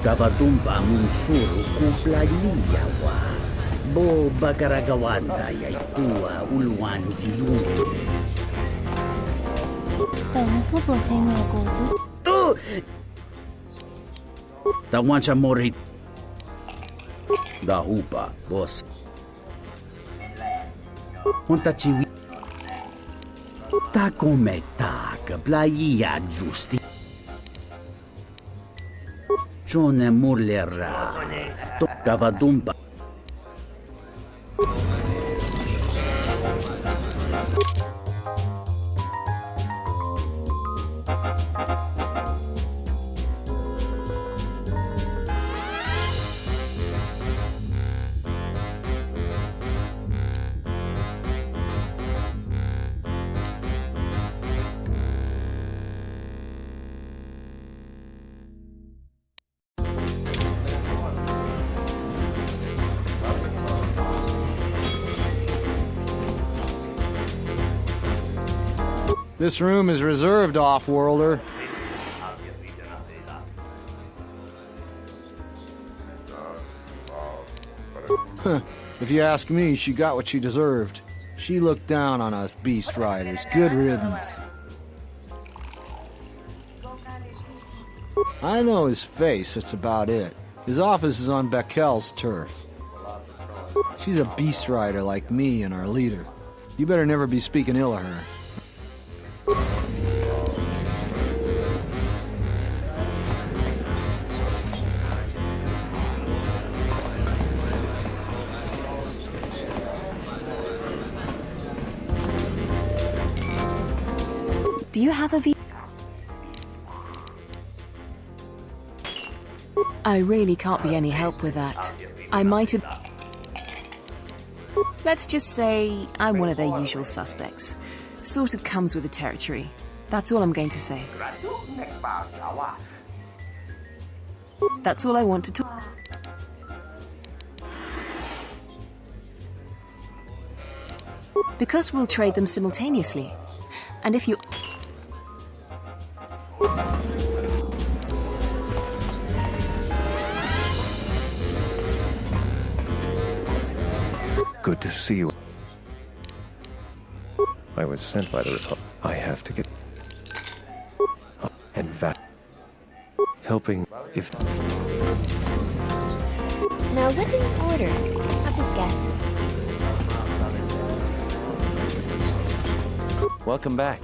Kapatumpa munsuro kuplaliya wa. Bo bakaragawanda yay tua uluan zilun. 但係婆婆聽我講。 Tu! Tawan siya morit. Dahupa, boss. Hunta chiwi. Ta come ta ka playa giusti. John Mullera. Kavadumpa. This room is reserved, off-worlder. If you ask me, she got what she deserved. She looked down on us beast riders. Good riddance. I know his face, that's about it. His office is on Beckel's turf. She's a beast rider like me and our leader. You better never be speaking ill of her. Do you have a V? I really can't be any help with that. I might have... Let's just say I'm one of their usual suspects. Sort of comes with the territory. That's all I'm going to say. That's all I want to talk... Because we'll trade them simultaneously. And if you... Good to see you. I was sent by the Republic. I have to get... And helping if... Now what do we order? I'll just guess. Welcome back.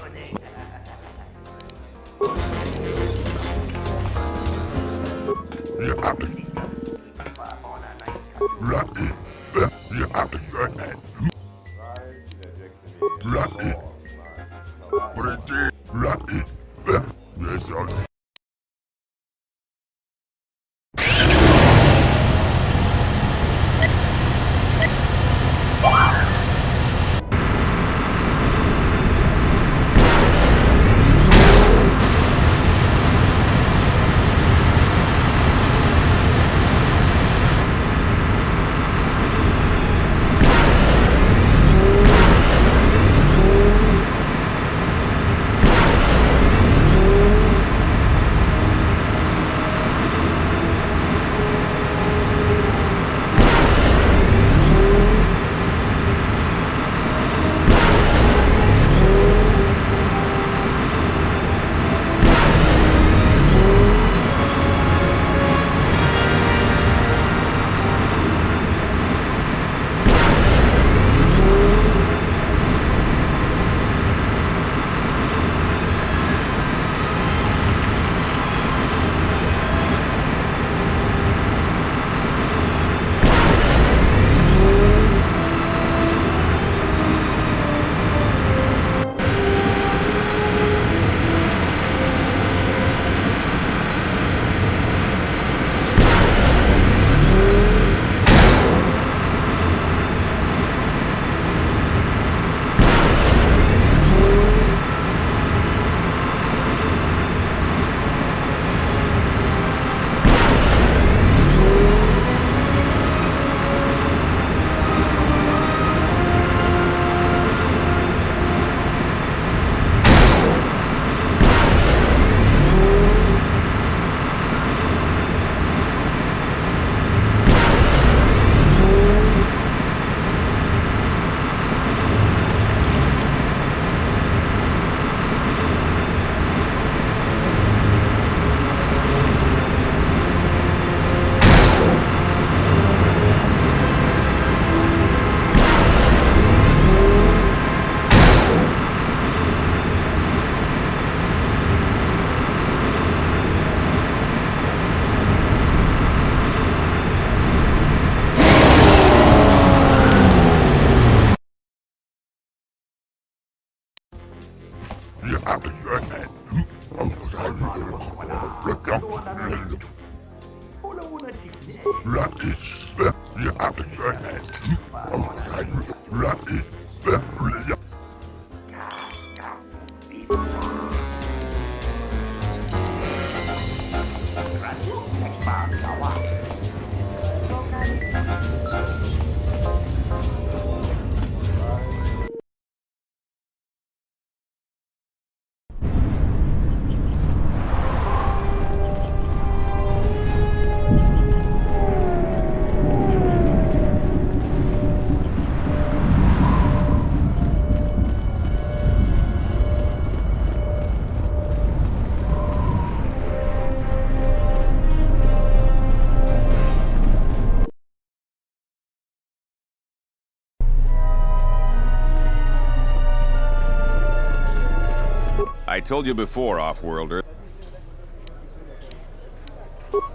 I told you before, Off-Worlder.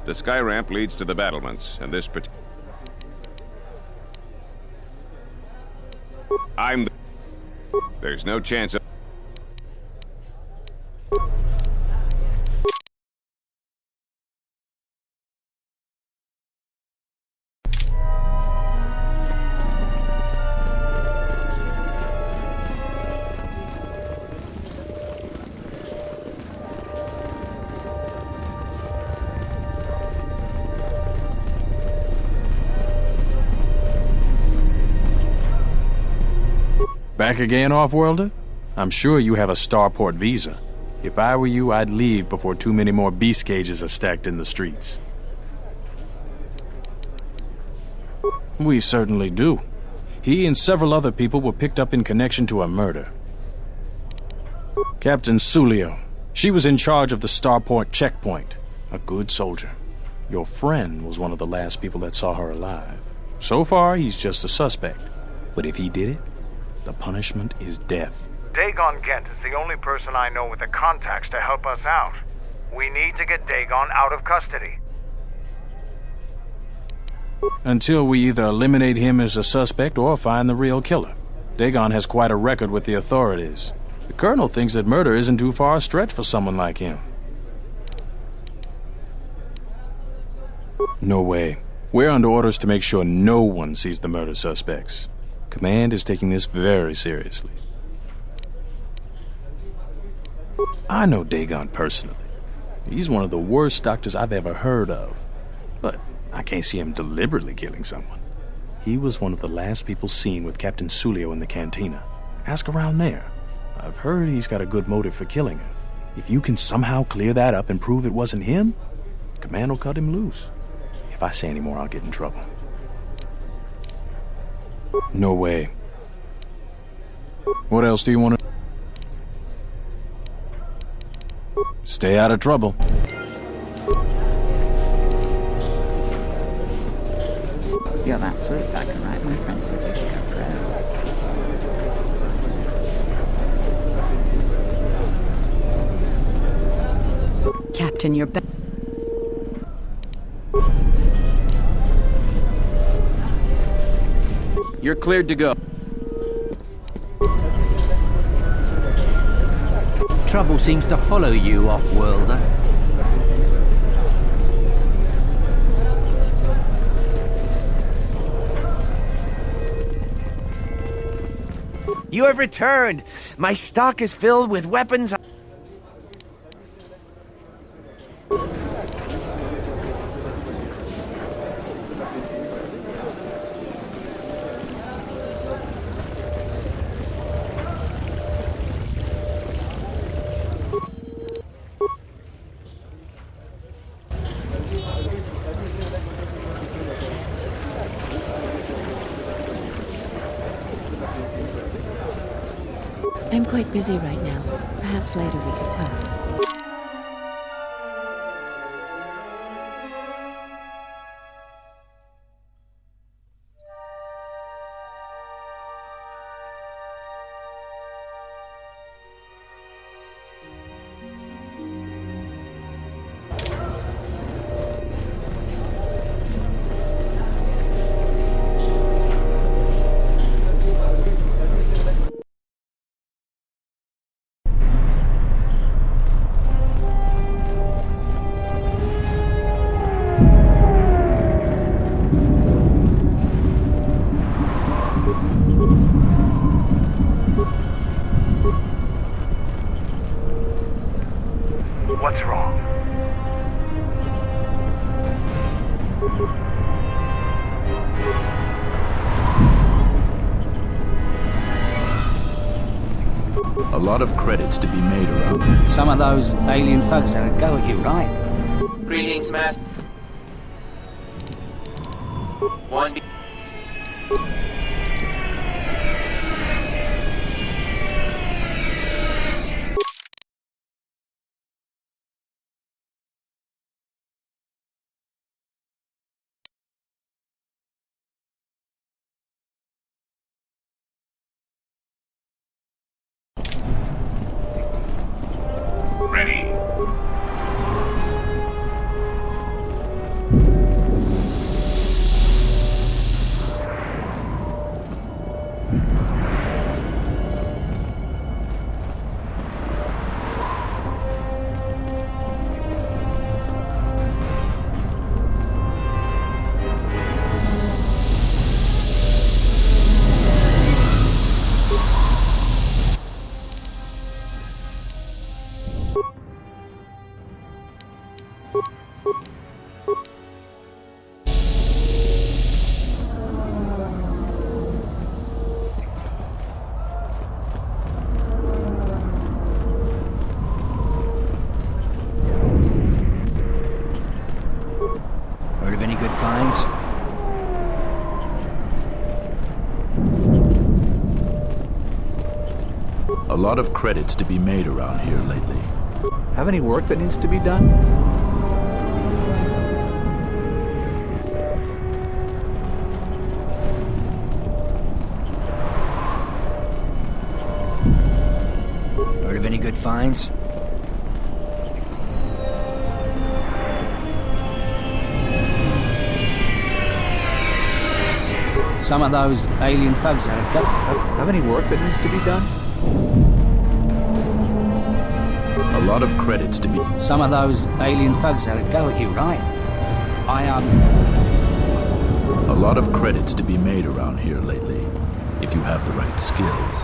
The sky ramp leads to the battlements, and this I'm the... There's no chance of... Back again, Off-Worlder? I'm sure you have a starport visa. If I were you, I'd leave before too many more beast cages are stacked in the streets. We certainly do. He and several other people were picked up in connection to a murder. Captain Sulio. She was in charge of the starport checkpoint. A good soldier. Your friend was one of the last people that saw her alive. So far, he's just a suspect. But if he did it, the punishment is death. Dagon Kent is the only person I know with the contacts to help us out. We need to get Dagon out of custody. Until we either eliminate him as a suspect or find the real killer. Dagon has quite a record with the authorities. The Colonel thinks that murder isn't too far a stretch for someone like him. No way. We're under orders to make sure no one sees the murder suspects. Command is taking this very seriously. I know Dagon personally. He's one of the worst doctors I've ever heard of. But I can't see him deliberately killing someone. He was one of the last people seen with Captain Sulio in the cantina. Ask around there. I've heard he's got a good motive for killing her. If you can somehow clear that up and prove it wasn't him, Command will cut him loose. If I say any more, I'll get in trouble. No way. What else do you want to... Stay out of trouble. You're that sweet back and right. My friend says you should go pro. Captain, you're back. You're cleared to go. Trouble seems to follow you, Off-Worlder. You have returned! My stock is filled with weapons. I'm quite busy right now. Perhaps later we could talk. A lot of credits to be made around. Some of those alien thugs had a go at you, right? Greetings, Master. One. Ready. Heard of any good finds? A lot of credits to be made around here lately. Have any work that needs to be done? Heard of any good finds? Some of those alien thugs had a go. Have any work that needs to be done? A lot of credits to be... Some of those alien thugs had a go at you, right? A lot of credits to be made around here lately, if you have the right skills.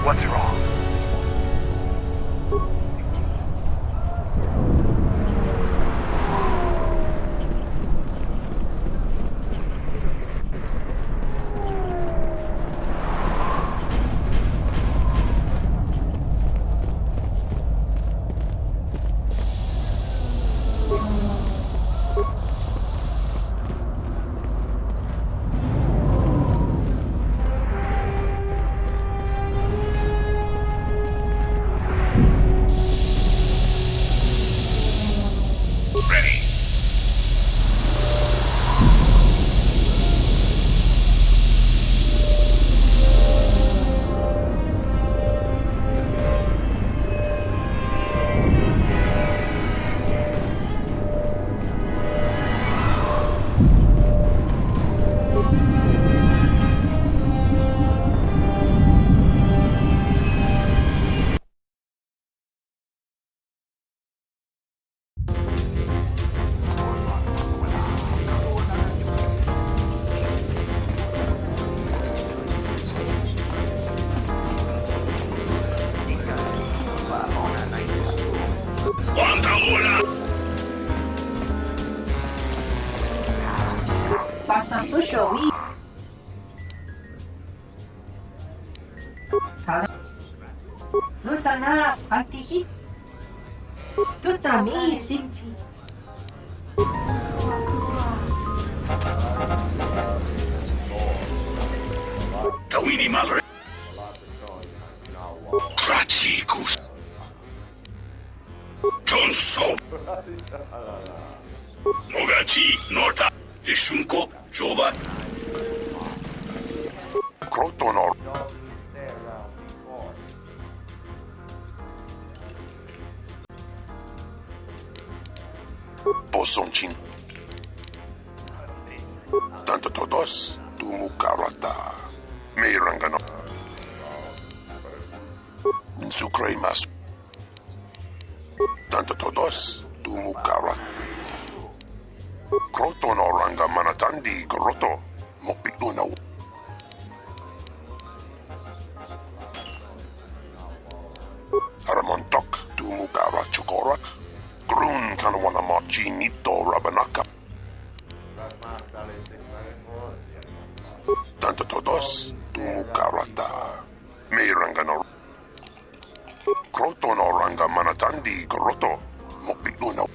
What's wrong? Ready. Passa sushi. Lutanas, antihit. Tutamisi. Tawini Malre. Kratsikus. Jonso. Mogachi Norta Rishunko Jova Krotonor Posonchin Tanto todos Tumukarata Meirangano Insukreimas Tanto todos Tumukarat Krotonoranga Manatandi Goroto Mopikuna Aramontok Tumukara Chokorak Grun Kanwana Machi Nito Rabanaka Tanto todos Tumukarata Meirangano Krotonoranga Manatandi Goroto Mopikuna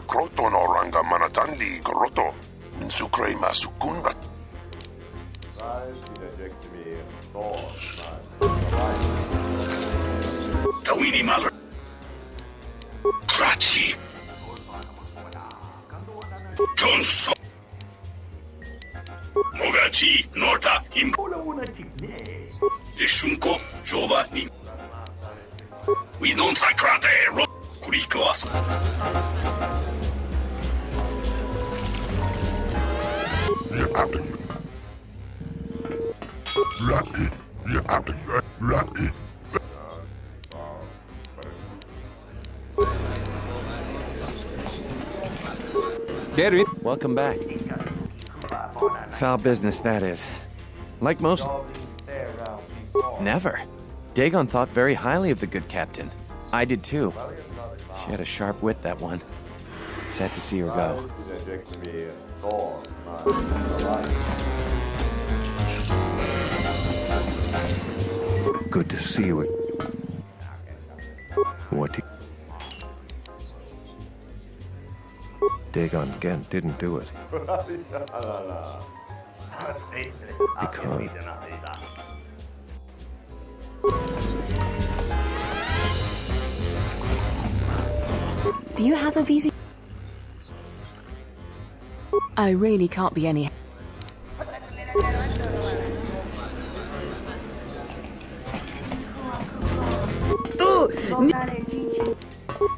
Krotonoranga Manatandi Goroto Insukreima Sukundat Tawini Mother Kratzi Jonso Mogachi Norta Im Rishunko Jova Ni We don't sakrate Ro Kurikoas Welcome back. Foul business, that is. Like most... Never. Dagon thought very highly of the good captain. I did too. She had a sharp wit, that one. Sad to see her go. Good to see you. What? Dagon again didn't do it. Because... Do you have a visa? I really can't be any...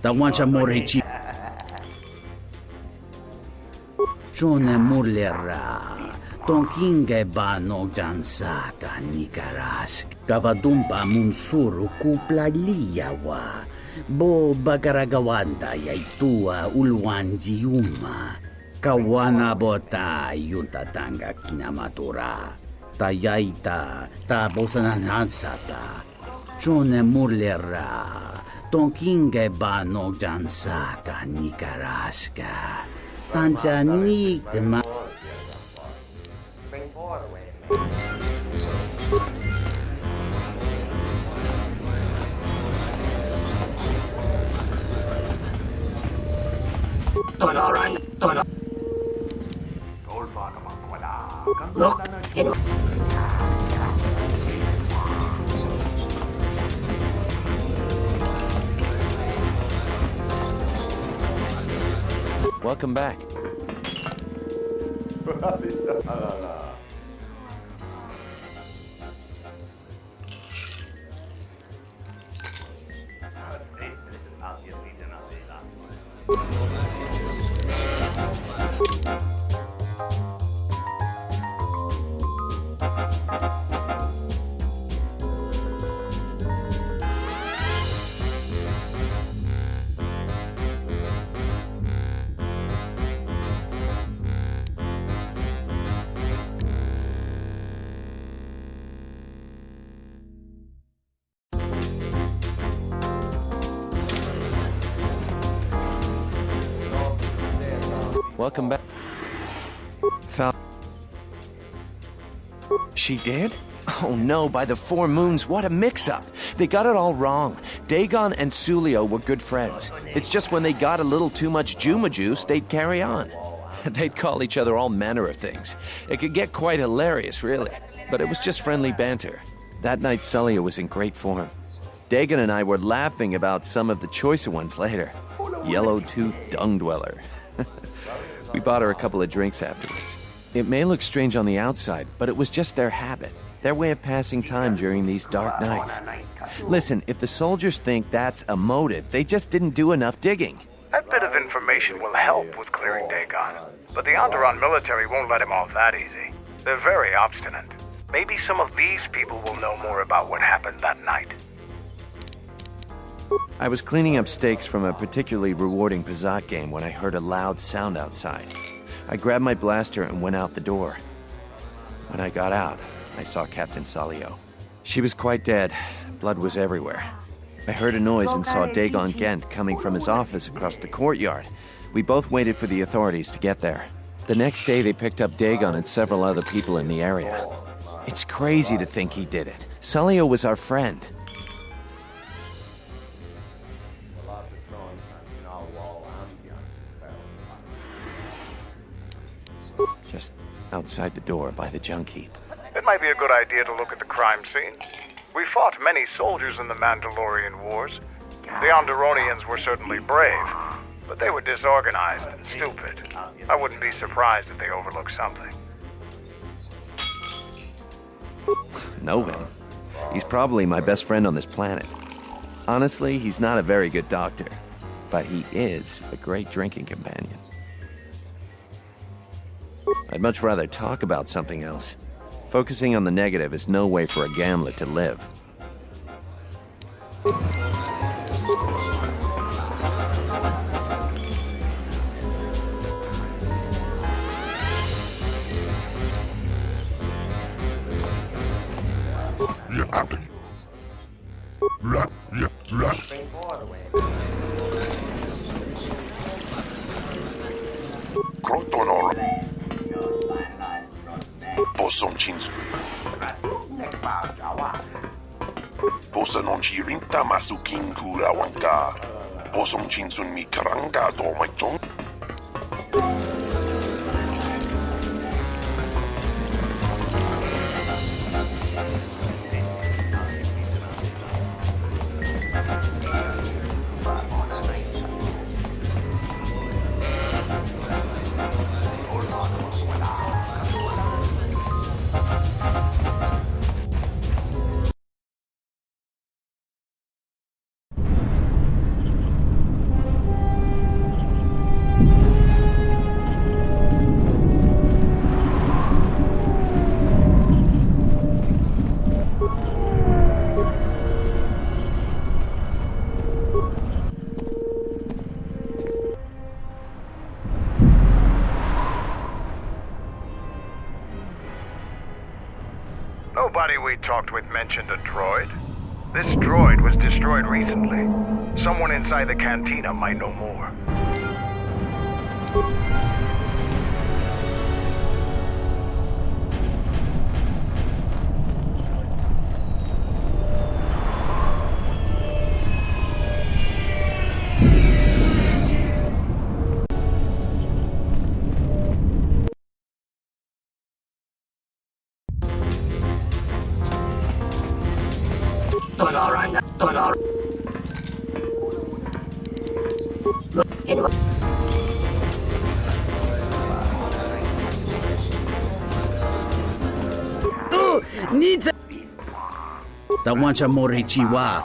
Tawancha Morechi Chone Mulera Tonkinge Bano Jansaka Nikaras Kavadumpa Munsuru Kupla Liyawa Bo Bagaragawanda Yaitua Ulwanji Yuma Kawana Bota Yuntatanga Kinamatura Tayaita Tabosananansata Chone Mulera Tonkinge Bano Jansaka Nikaraska Tanjanik Ma Tonoran Tono Look Welcome back. Welcome back. Found... She did? Oh no, by the 4 moons, what a mix-up. They got it all wrong. Dagon and Sulio were good friends. It's just when they got a little too much Juma juice, they'd carry on. They'd call each other all manner of things. It could get quite hilarious, really. But it was just friendly banter. That night, Sulio was in great form. Dagon and I were laughing about some of the choicer ones later. Yellow-toothed dung dweller. We bought her a couple of drinks afterwards. It may look strange on the outside, but it was just their habit, their way of passing time during these dark nights. Listen, if the soldiers think that's a motive, they just didn't do enough digging. That bit of information will help with clearing Dagon, but the Onderon military won't let him off that easy. They're very obstinate. Maybe some of these people will know more about what happened that night. I was cleaning up stakes from a particularly rewarding Pizat game when I heard a loud sound outside. I grabbed my blaster and went out the door. When I got out, I saw Captain Salio. She was quite dead. Blood was everywhere. I heard a noise and saw Dagon Gent coming from his office across the courtyard. We both waited for the authorities to get there. The next day, they picked up Dagon and several other people in the area. It's crazy to think he did it. Salio was our friend. Just outside the door by the junk heap. It might be a good idea to look at the crime scene. We fought many soldiers in the Mandalorian Wars. The Onderonians were certainly brave, but they were disorganized and stupid. I wouldn't be surprised if they overlooked something. Know him? He's probably my best friend on this planet. Honestly, he's not a very good doctor, but he is a great drinking companion. I'd much rather talk about something else. Focusing on the negative is no way for a gambler to live. Posa non ci rinta masu kinkura wanka. Posong chinsun mi karanga do my chong. Nobody we talked with mentioned a droid. This droid was destroyed recently. Someone inside the cantina might know more. Tawancha morichiwa.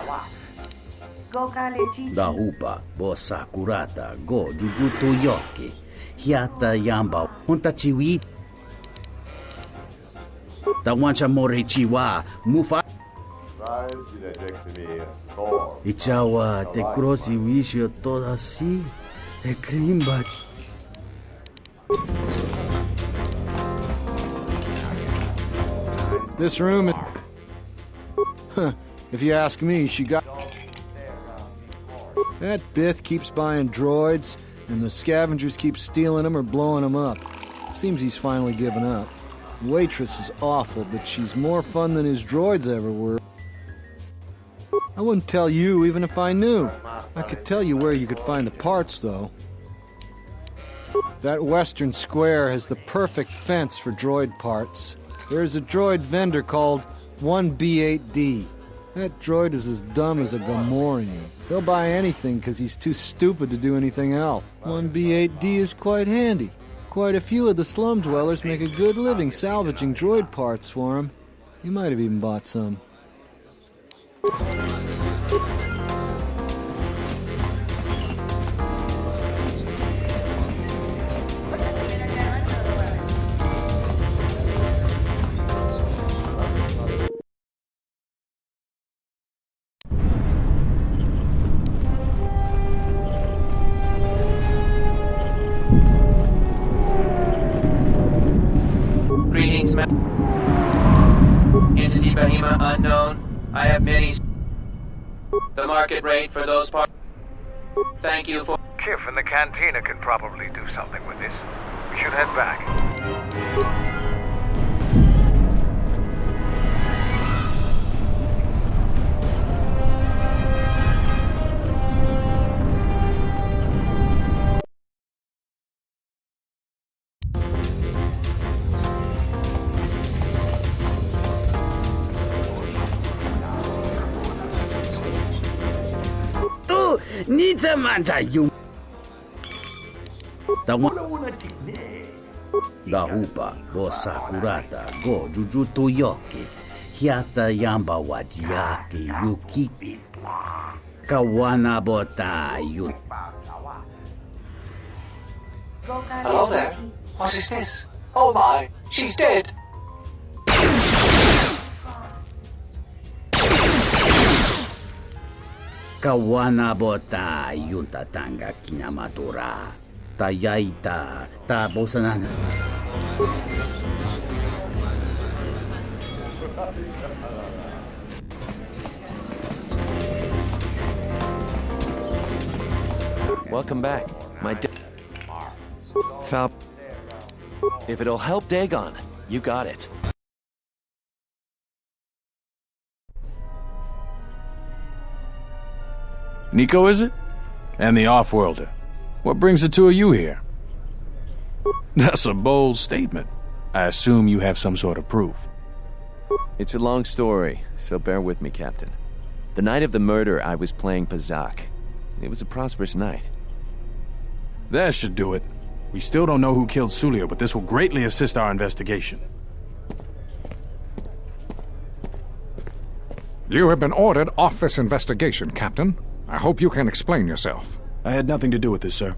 Da hupa, bossa curata, go jujuto yoki. Hiata yamba, hunta chiwi. Tawancha morichiwa, mufa. Ichawa, te crossi wisho toda si. E krimba. This room is... Huh. If you ask me, she got... That Bith keeps buying droids, and the scavengers keep stealing them or blowing them up. Seems he's finally given up. The waitress is awful, but she's more fun than his droids ever were. I wouldn't tell you even if I knew. I could tell you where you could find the parts, though. That western square has the perfect fence for droid parts. There's a droid vendor called 1B8D. That droid is as dumb as a Gamorrean. He'll buy anything because he's too stupid to do anything else. One B-8D is quite handy. Quite a few of the slum dwellers make a good living salvaging droid parts for him. You might have even bought some. Greetings, Entity Behemoth unknown. I have many. The market rate for those parts. Thank you for. Kif and the cantina can probably do something with this. We should head back. Nitsamanta yung Dahupa go Sakurata go Jujuto Yoki Hiata Yamba Wajiaki Yuki Kawana Bota Yu. Hello there. What is this? Oh my, she's dead. Kawana bota yunta tanga kinamatura. Tayaita tabosanan. Welcome back. Fal. If it'll help Dagon, you got it. Nico, is it? And the off-worlder. What brings the two of you here? That's a bold statement. I assume you have some sort of proof. It's a long story, so bear with me, Captain. The night of the murder, I was playing Pazak. It was a prosperous night. That should do it. We still don't know who killed Sulio, but this will greatly assist our investigation. You have been ordered off this investigation, Captain. I hope you can explain yourself. I had nothing to do with this, sir.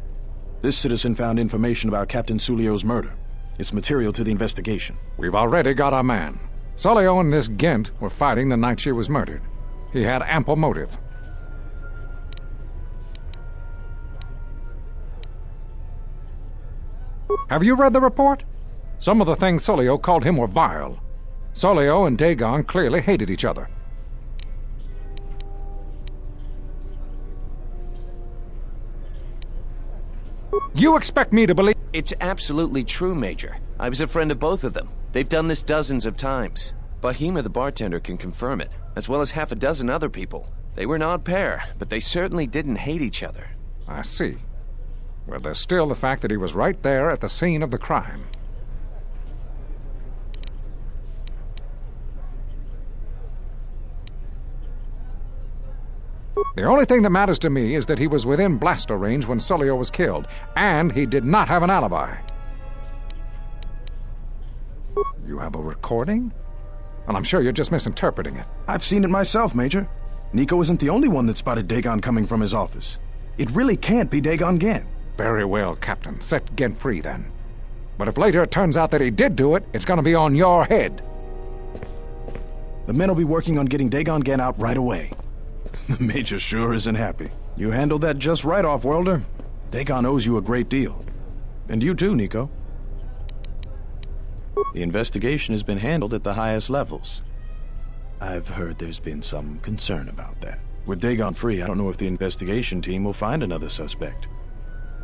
This citizen found information about Captain Sulio's murder. It's material to the investigation. We've already got our man. Sulio and this Gent were fighting the night she was murdered. He had ample motive. Have you read the report? Some of the things Sulio called him were vile. Sulio and Dagon clearly hated each other. You expect me to believe— It's absolutely true, Major. I was a friend of both of them. They've done this dozens of times. Bahima the bartender can confirm it, as well as half a dozen other people. They were an odd pair, but they certainly didn't hate each other. I see. Well, there's still the fact that he was right there at the scene of the crime. The only thing that matters to me is that he was within blaster range when Sulio was killed, and he did not have an alibi. You have a recording? Well, I'm sure you're just misinterpreting it. I've seen it myself, Major. Nico isn't the only one that spotted Dagon coming from his office. It really can't be Dagon Gent. Very well, Captain. Set Gent free, then. But if later it turns out that he did do it, it's gonna be on your head. The men will be working on getting Dagon Gent out right away. The Major sure isn't happy. You handled that just right, off-worlder. Dagon owes you a great deal. And you too, Nico. The investigation has been handled at the highest levels. I've heard there's been some concern about that. With Dagon free, I don't know if the investigation team will find another suspect.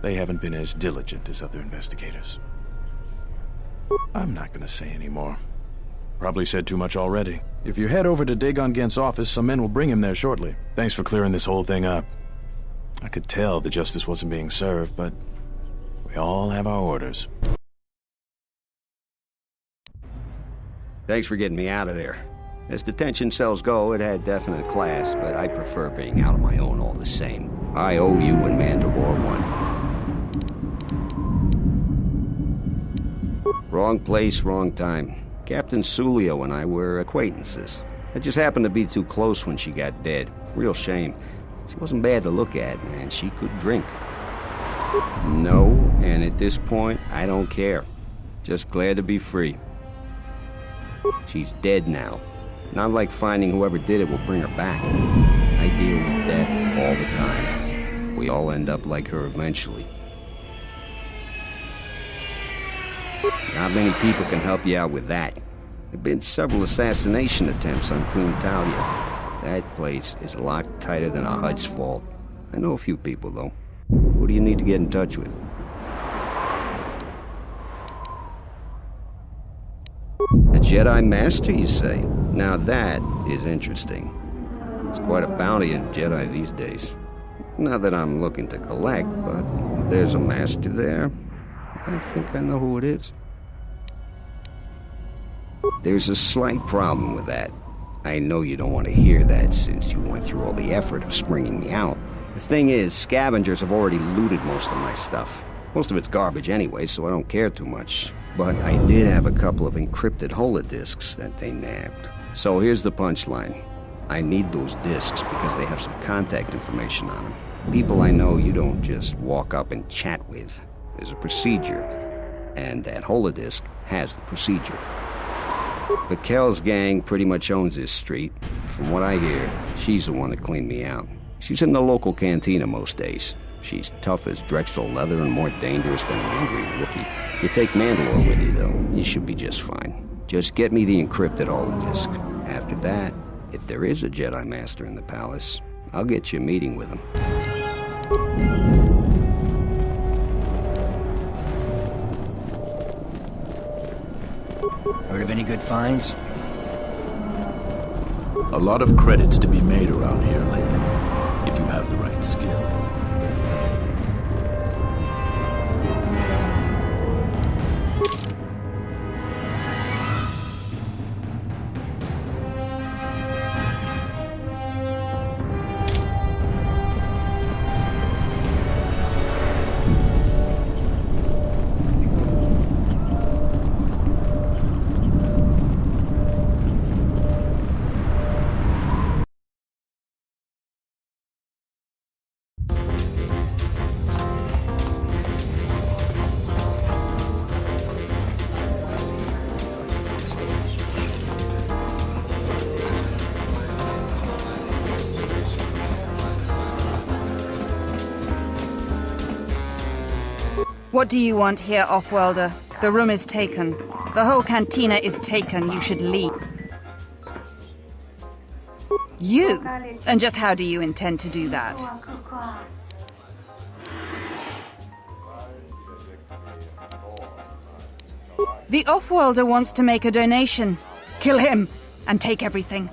They haven't been as diligent as other investigators. I'm not gonna say any more. Probably said too much already. If you head over to Dagon Gent's office, some men will bring him there shortly. Thanks for clearing this whole thing up. I could tell the justice wasn't being served, but we all have our orders. Thanks for getting me out of there. As detention cells go, it had definite class, but I prefer being out on my own all the same. I owe you and Mandalore one. Wrong place, wrong time. Captain Sulio and I were acquaintances. I just happened to be too close when she got dead. Real shame. She wasn't bad to look at, and she could drink. No, and at this point, I don't care. Just glad to be free. She's dead now. Not like finding whoever did it will bring her back. I deal with death all the time. We all end up like her eventually. Not many people can help you out with that. There have been several assassination attempts on Queen Talia. That place is locked tighter than a Hud's fault. I know a few people, though. Who do you need to get in touch with? A Jedi Master, you say? Now that is interesting. It's quite a bounty in Jedi these days. Not that I'm looking to collect, but if there's a master there, I think I know who it is. There's a slight problem with that. I know you don't want to hear that since you went through all the effort of springing me out. The thing is, scavengers have already looted most of my stuff. Most of it's garbage anyway, so I don't care too much. But I did have a couple of encrypted holodisks that they nabbed. So here's the punchline. I need those disks because they have some contact information on them. People I know you don't just walk up and chat with. There's a procedure, and that holodisk has the procedure. The Kells gang pretty much owns this street. From what I hear, she's the one that cleaned me out. She's in the local cantina most days. She's tough as Drexel leather and more dangerous than an angry Wookiee. If you take Mandalore with you, though, you should be just fine. Just get me the encrypted holodisk. After that, if there is a Jedi Master in the palace, I'll get you a meeting with him. Heard of any good finds? A lot of credits to be made around here lately, if you have the right skills. What do you want here, Offworlder? The room is taken. The whole cantina is taken. You should leave. You? And just how do you intend to do that? The Offworlder wants to make a donation. Kill him and take everything.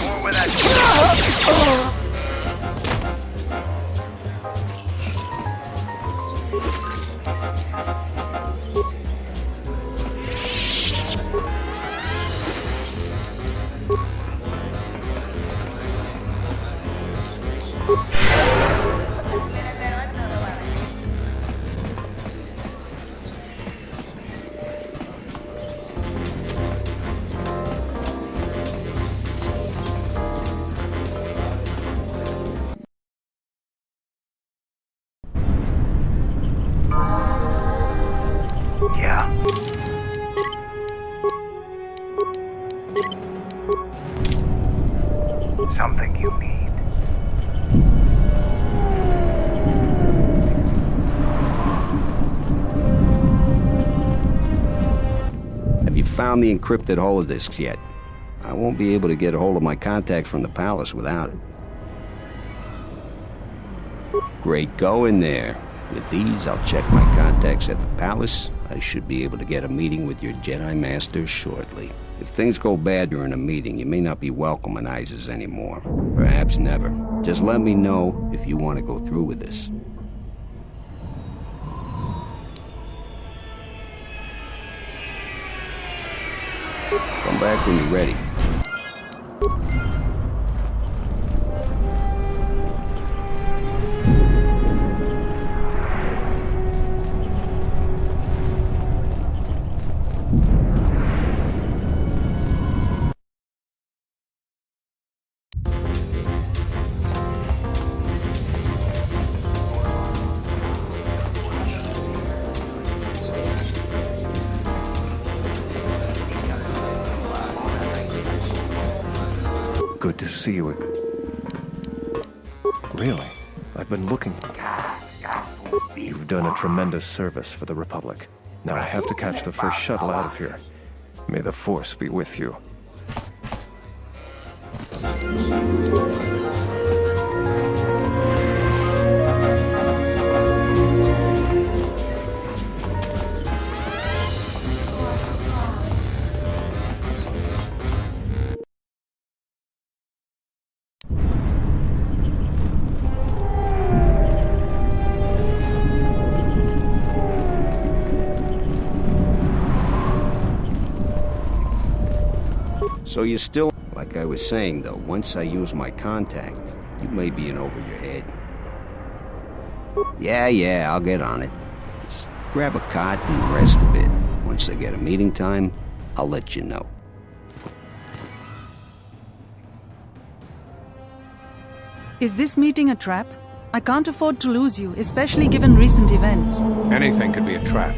Or with that... Yeah. Something you need. Have you found the encrypted holodisks yet? I won't be able to get a hold of my contacts from the palace without it. Great going there. With these, I'll check my contacts at the palace. I should be able to get a meeting with your Jedi Master shortly. If things go bad during a meeting, you may not be welcome in Isis anymore. Perhaps never. Just let me know if you want to go through with this. Come back when you're ready. Good to see you. Really? I've been looking for... You've done a tremendous service for the Republic. Now I have to catch the first shuttle out of here. May the Force be with you. So you're still... Like I was saying, though, once I use my contact, you may be in over your head. Yeah, I'll get on it. Just grab a cot and rest a bit. Once I get a meeting time, I'll let you know. Is this meeting a trap? I can't afford to lose you, especially given recent events. Anything could be a trap.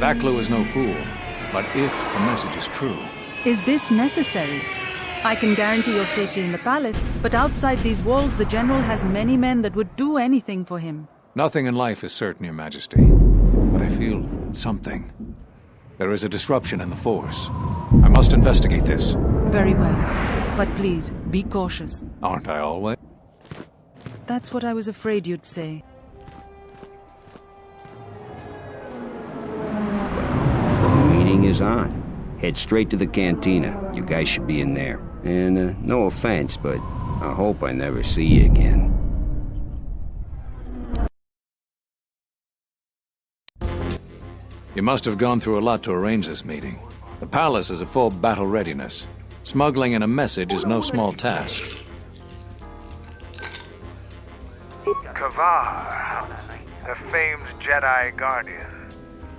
That clue is no fool. But if the message is true... Is this necessary? I can guarantee your safety in the palace, but outside these walls the General has many men that would do anything for him. Nothing in life is certain, Your Majesty. But I feel something. There is a disruption in the Force. I must investigate this. Very well. But please, be cautious. Aren't I always? That's what I was afraid you'd say. The meeting is on. Head straight to the cantina. You guys should be in there. And, no offense, but I hope I never see you again. You must have gone through a lot to arrange this meeting. The palace is at full battle readiness. Smuggling in a message is no small task. Kavar, the famed Jedi Guardian.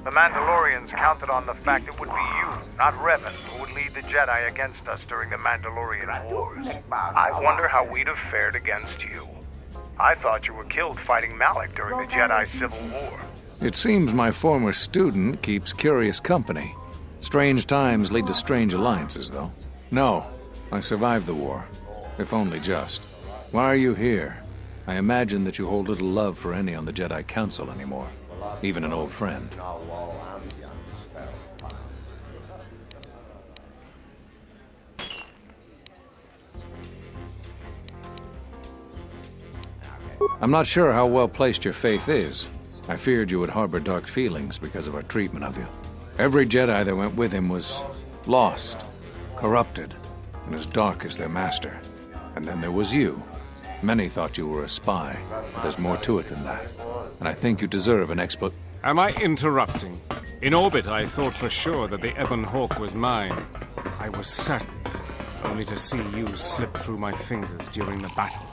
The Mandalorians counted on the fact it would be you, not Revan, who would lead the Jedi against us during the Mandalorian Wars. I wonder how we'd have fared against you. I thought you were killed fighting Malak during the Jedi Civil War. It seems my former student keeps curious company. Strange times lead to strange alliances, though. No, I survived the war, if only just. Why are you here? I imagine that you hold little love for any on the Jedi Council anymore. Even an old friend. I'm not sure how well placed your faith is. I feared you would harbor dark feelings because of our treatment of you. Every Jedi that went with him was lost, corrupted, and as dark as their master. And then there was you. Many thought you were a spy, but there's more to it than that. And I think you deserve an Am I interrupting? In orbit, I thought for sure that the Ebon Hawk was mine. I was certain, only to see you slip through my fingers during the battle.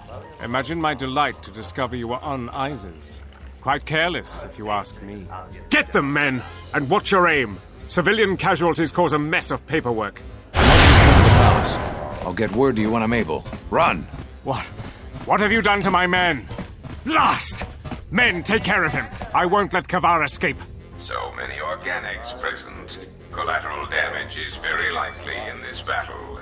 Imagine my delight to discover you were on Isis. Quite careless, if you ask me. Get them, men, and watch your aim. Civilian casualties cause a mess of paperwork. I'll get word to you when I'm able. Run! What have you done to my men? Blast! Men, take care of him. I won't let Kavar escape. So many organics present. Collateral damage is very likely in this battle.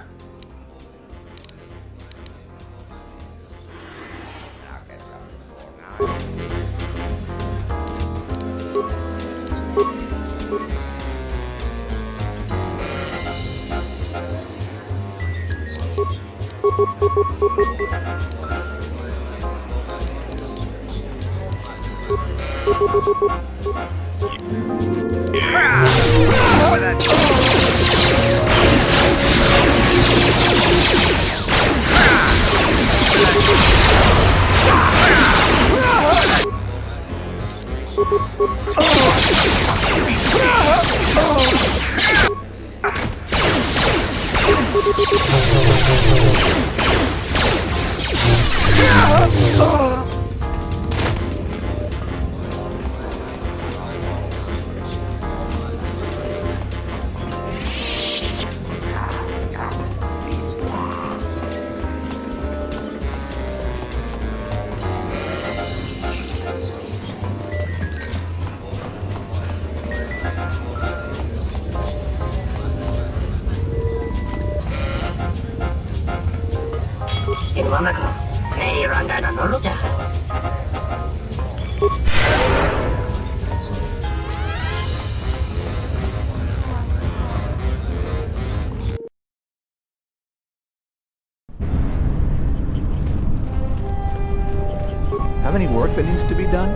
Have any work that needs to be done?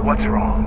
What's wrong?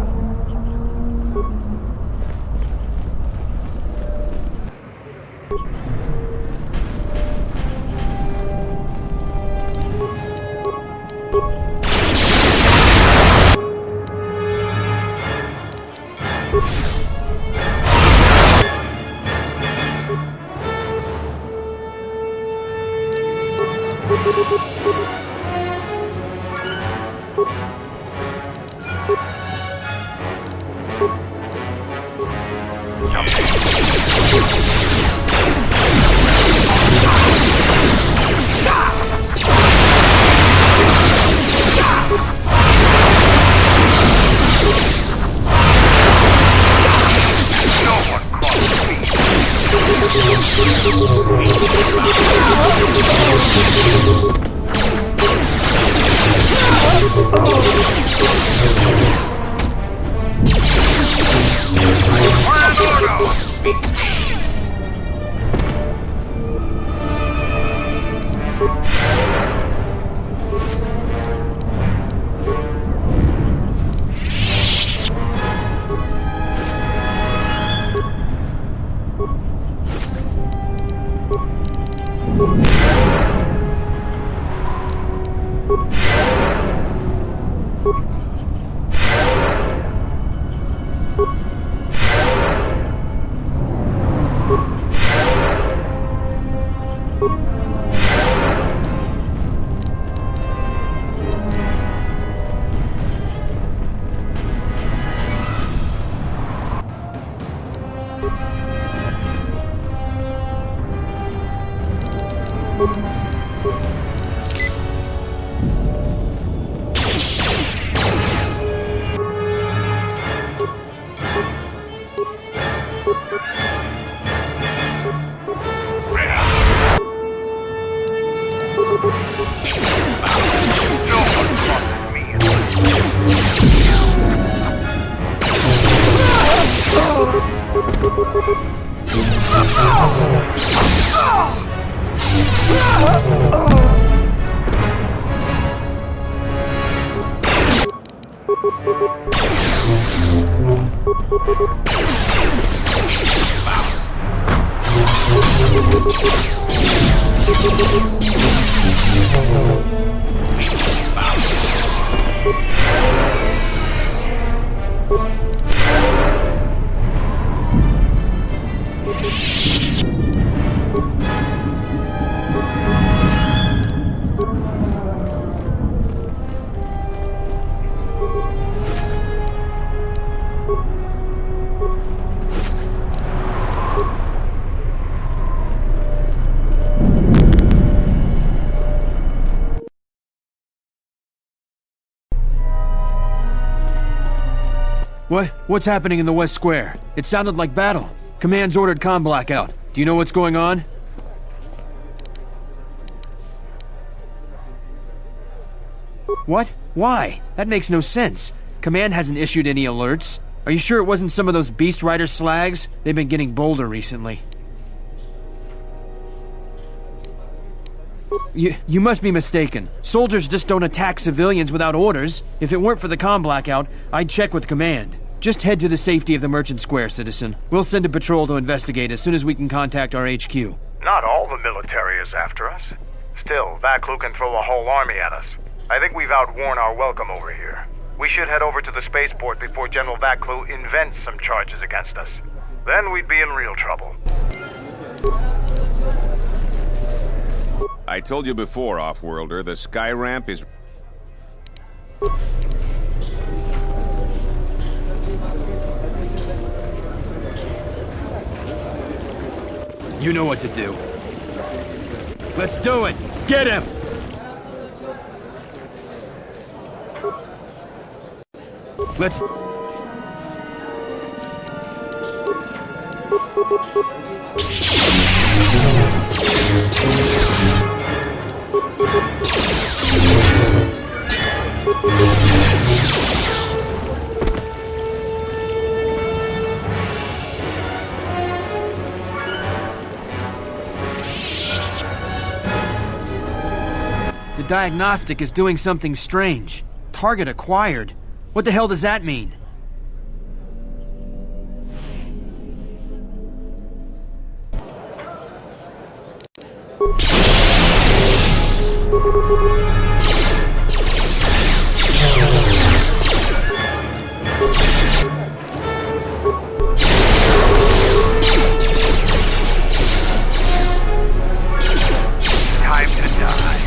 What's happening in the West Square? It sounded like battle. Command's ordered comm blackout. Do you know what's going on? What? Why? That makes no sense. Command hasn't issued any alerts. Are you sure it wasn't some of those Beast Rider slags? They've been getting bolder recently. You must be mistaken. Soldiers just don't attack civilians without orders. If it weren't for the comm blackout, I'd check with Command. Just head to the safety of the Merchant Square, citizen. We'll send a patrol to investigate as soon as we can contact our HQ. Not all the military is after us. Still, Vaklu can throw a whole army at us. I think we've outworn our welcome over here. We should head over to the spaceport before General Vaklu invents some charges against us. Then we'd be in real trouble. I told you before, Off-Worlder, the sky ramp is... You know what to do. Let's do it! Get him! Let's... The diagnostic is doing something strange. Target acquired. What the hell does that mean? Time to die.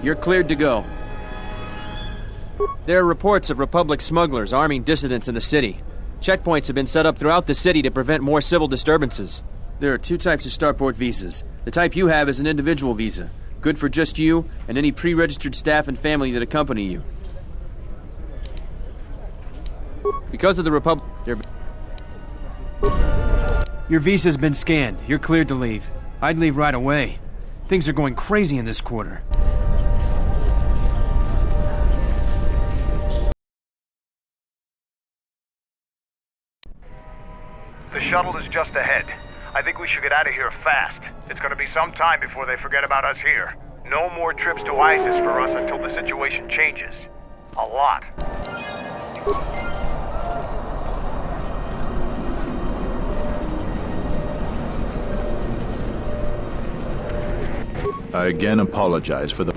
You're cleared to go. There are reports of Republic smugglers arming dissidents in the city. Checkpoints have been set up throughout the city to prevent more civil disturbances. There are two types of starport visas. The type you have is an individual visa, good for just you and any pre-registered staff and family that accompany you. Because of the Republic... Your visa's been scanned. You're cleared to leave. I'd leave right away. Things are going crazy in this quarter. The shuttle is just ahead. I think we should get out of here fast. It's gonna be some time before they forget about us here. No more trips to ISIS for us until the situation changes. A lot. I again apologize for the...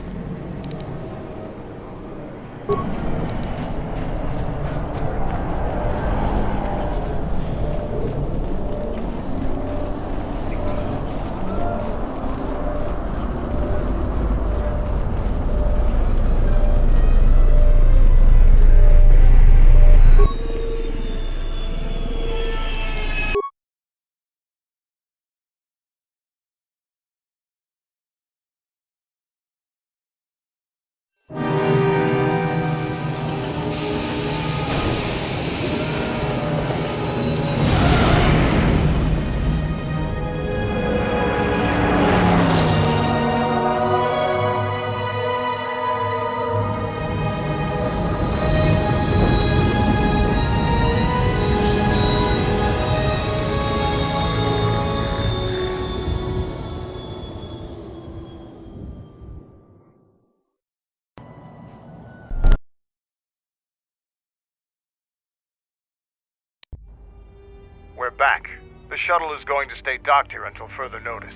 we're back. The shuttle is going to stay docked here until further notice.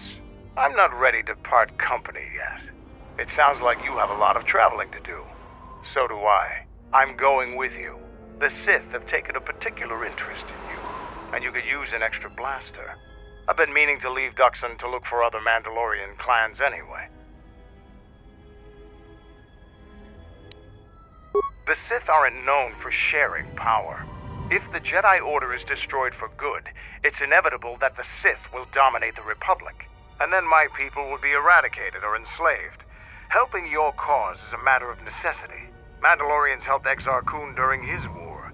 I'm not ready to part company yet. It sounds like you have a lot of traveling to do. So do I. I'm going with you. The Sith have taken a particular interest in you, and you could use an extra blaster. I've been meaning to leave Duxon to look for other Mandalorian clans anyway. The Sith aren't known for sharing power. If the Jedi Order is destroyed for good, it's inevitable that the Sith will dominate the Republic, and then my people will be eradicated or enslaved. Helping your cause is a matter of necessity. Mandalorians helped Exar Kun during his war.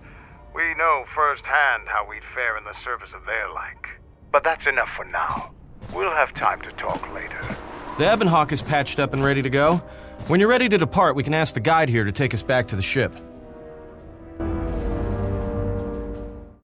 We know firsthand how we'd fare in the service of their like. But that's enough for now. We'll have time to talk later. The Ebon Hawk is patched up and ready to go. When you're ready to depart, we can ask the guide here to take us back to the ship.